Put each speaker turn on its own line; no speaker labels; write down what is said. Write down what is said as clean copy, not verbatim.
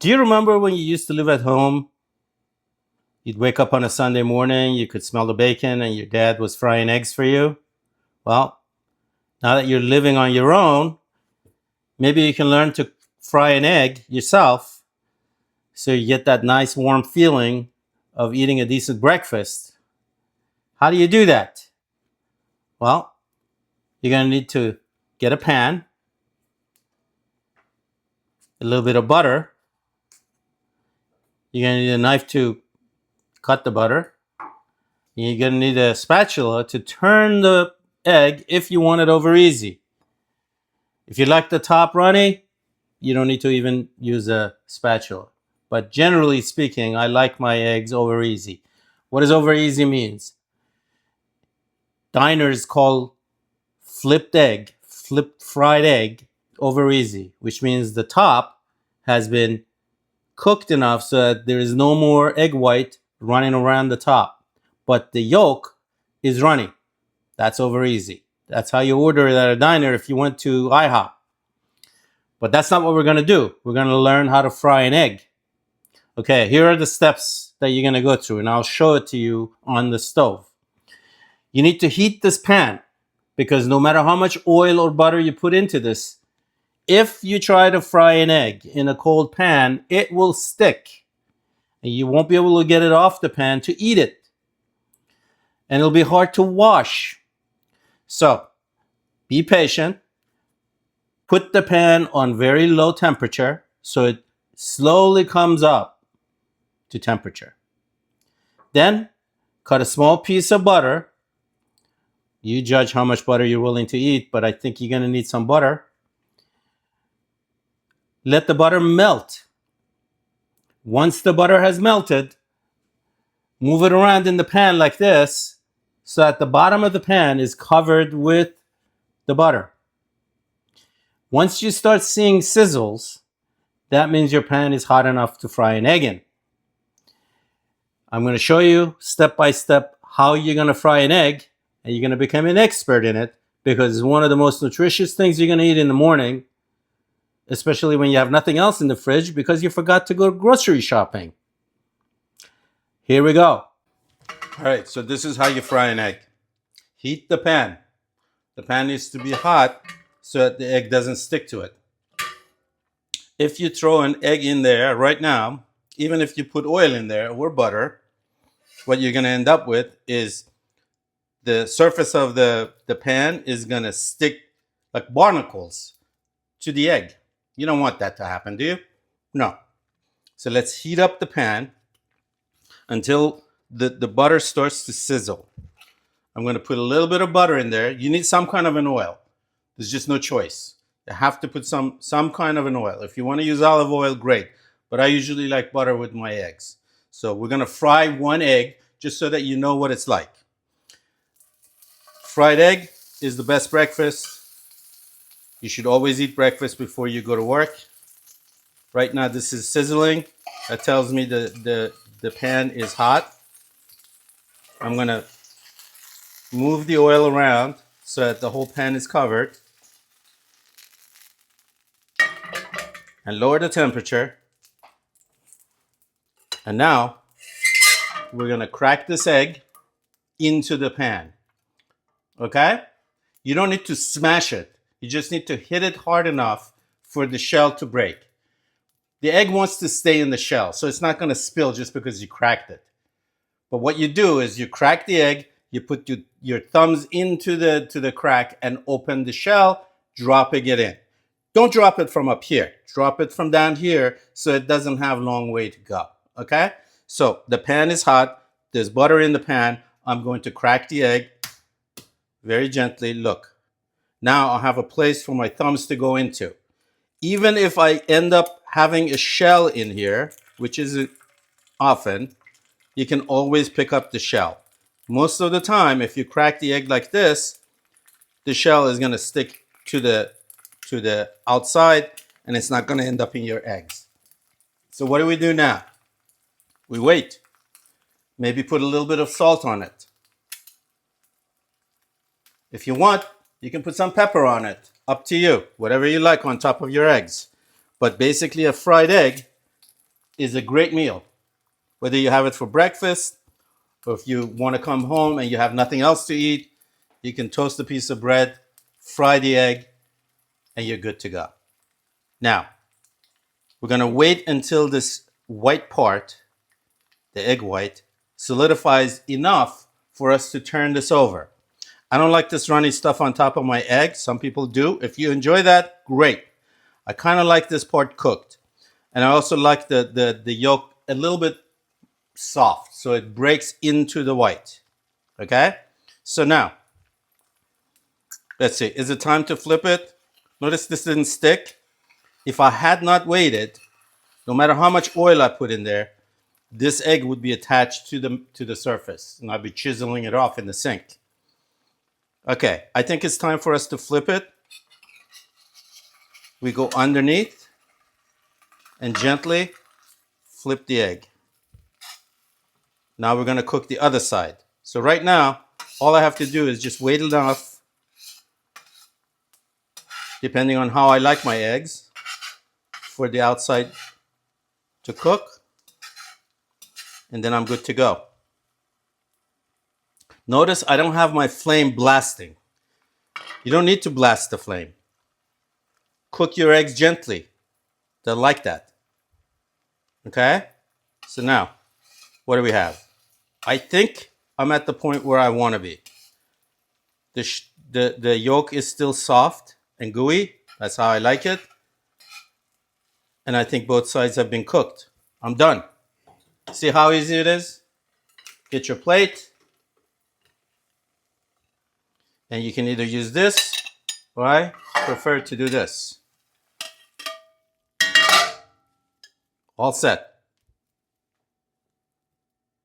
Do you remember when you used to live at home? You'd wake up on a Sunday morning, you could smell the bacon, and your dad was frying eggs for you? Well, now that you're living on your own, maybe you can learn to fry an egg yourself so you get that nice warm feeling of eating a decent breakfast. How do you do that? Well, you're going to need to get a pan, a little bit of butter. You're going to need a knife to cut the butter. You're going to need a spatula to turn the egg if you want it over easy. If you like the top runny, you don't need to even use a spatula. But generally speaking, I like my eggs over easy. What does over easy means? Diners call flipped fried egg over easy, which means the top has been cooked enough so that there is no more egg white running around the top, but the yolk is runny. That's over easy. That's how you order it at a diner if you went to IHOP. But that's not what we're going to do. We're going to learn how to fry an egg. Okay, here are the steps that you're going to go through, and I'll show it to you on the stove. You need to heat this pan because no matter how much oil or butter you put into this, if you try to fry an egg in a cold pan, it will stick. And you won't be able to get it off the pan to eat it. And it'll be hard to wash. So, be patient. Put the pan on very low temperature so it slowly comes up to temperature. Then, cut a small piece of butter. You judge how much butter you're willing to eat, but I think you're going to need some butter. Let the butter melt. Once the butter has melted, move it around in the pan like this so that the bottom of the pan is covered with the butter. Once you start seeing sizzles, that means your pan is hot enough to fry an egg in. I'm going to show you step by step how you're going to fry an egg, and you're going to become an expert in it because it's one of the most nutritious things you're going to eat in the morning, especially when you have nothing else in the fridge because you forgot to go grocery shopping. Here we go. All right, so this is how you fry an egg. Heat the pan. The pan needs to be hot so that the egg doesn't stick to it. If you throw an egg in there right now, even if you put oil in there or butter, what you're going to end up with is the surface of the pan is going to stick like barnacles to the egg. You don't want that to happen, do you? No. So let's heat up the pan until the butter starts to sizzle. I'm going to put a little bit of butter in there. You need some kind of an oil. There's just no choice. You have to put some kind of an oil. If you want to use olive oil, great. But I usually like butter with my eggs. So we're going to fry one egg just so that you know what it's like. Fried egg is the best breakfast. You should always eat breakfast before you go to work. Right now this is sizzling. That tells me the pan is hot. I'm going to move the oil around so that the whole pan is covered. And lower the temperature. And now we're going to crack this egg into the pan. Okay? You don't need to smash it. You just need to hit it hard enough for the shell to break. The egg wants to stay in the shell, so it's not going to spill just because you cracked it. But what you do is you crack the egg, you put your thumbs into the crack and open the shell, dropping it in. Don't drop it from up here. Drop it from down here so it doesn't have a long way to go. Okay? So the pan is hot. There's butter in the pan. I'm going to crack the egg very gently. Look. Now I have a place for my thumbs to go into. Even if I end up having a shell in here, which isn't often, you can always pick up the shell. Most of the time, if you crack the egg like this, the shell is going to stick to the outside and it's not going to end up in your eggs. So what do we do now? We wait. Maybe put a little bit of salt on it. If you want, you can put some pepper on it. Up to you. Whatever you like on top of your eggs. But basically a fried egg is a great meal. Whether you have it for breakfast or if you want to come home and you have nothing else to eat, you can toast a piece of bread, fry the egg, and you're good to go. Now, we're going to wait until this white part, the egg white, solidifies enough for us to turn this over. I don't like this runny stuff on top of my egg. Some people do. If you enjoy that, great. I kind of like this part cooked. And I also like the yolk a little bit soft, so it breaks into the white. Okay? So now, let's see. Is it time to flip it? Notice this didn't stick. If I had not waited, no matter how much oil I put in there, this egg would be attached to the surface, and I'd be chiseling it off in the sink. Okay, I think it's time for us to flip it. We go underneath and gently flip the egg. Now we're going to cook the other side. So right now, all I have to do is just wait enough, depending on how I like my eggs, for the outside to cook, and then I'm good to go. Notice I don't have my flame blasting. You don't need to blast the flame. Cook your eggs gently. They're like that. Okay? So now, what do we have? I think I'm at the point where I want to be. The yolk is still soft and gooey. That's how I like it. And I think both sides have been cooked. I'm done. See how easy it is? Get your plate. And you can either use this, or I prefer to do this. All set.